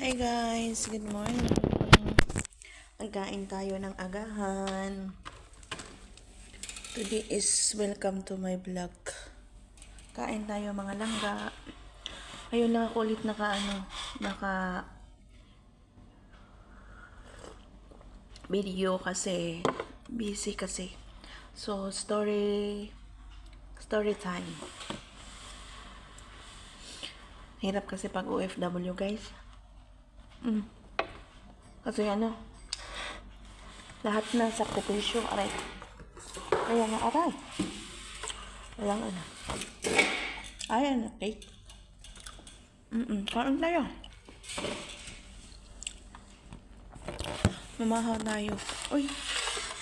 Hi guys, good morning. Magkain tayo ng agahan. Today is welcome to my vlog. Kain tayo mga langga. Ayun lang ako ulit naka video kasi busy kasi. So story time. Hirap kasi pag OFW guys. Kasi lahat na sakripisyo, aray. Kaya nga, aray. Walang Ayan, okay. Kain tayo. Mamahaw tayo. Uy,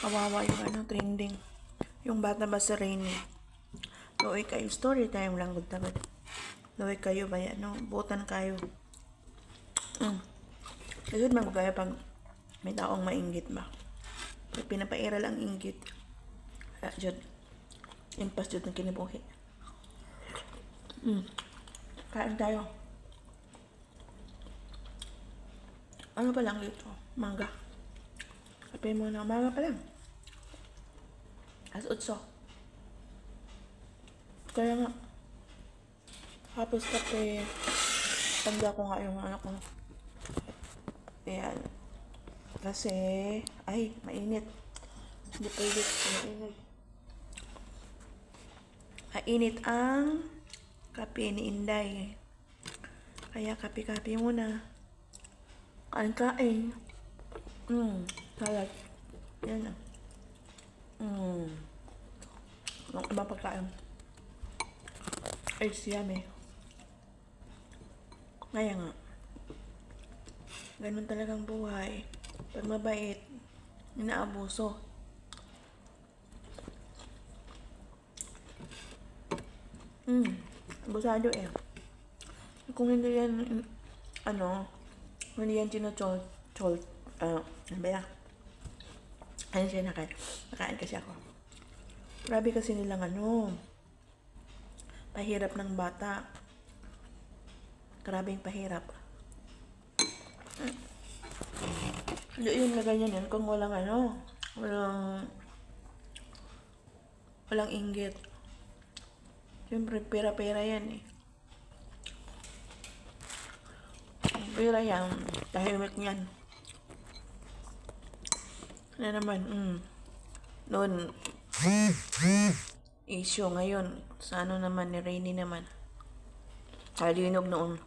kawawa yung trending. Yung bata ba sa Rainy? Loy kayo, story time lang gud. Loy kayo ba butan kayo. Kasi magkaya pag may taong mainggit ba? Pag pinapairal ang inggit, jud, impas jud ng kinibuhi. Kain tayo. Ano pa lang dito? Mangga. Kape mo na umaga pa lang. As 8. Kaya nga, tapos kape, tanda ko nga yung anak ko. Ayan. Kasi, ay, mainit. Hindi pwede. Mainit. Mainit ang kape ni Inday. Kaya kape-kape muna. Kain. Salad. Yan na. Ang ibang pagkain. Ay, siyame. Kaya nga. Ganun talagang buhay. Pag mabait, inaabuso. Abusado eh. Kung hindi yan, hindi yan chol, ano ba yan? Ano siya nakain kasi ako. Grabe kasi nilang pahirap ng bata. Grabing pahirap. Hindi yun na ganyan yan kung walang walang inggit. Siyempre, pera-pera yan eh. Pera yan, tahimik yan. Ano naman, noon, issue ngayon, sa naman ni Rainy naman. Kalinog noon.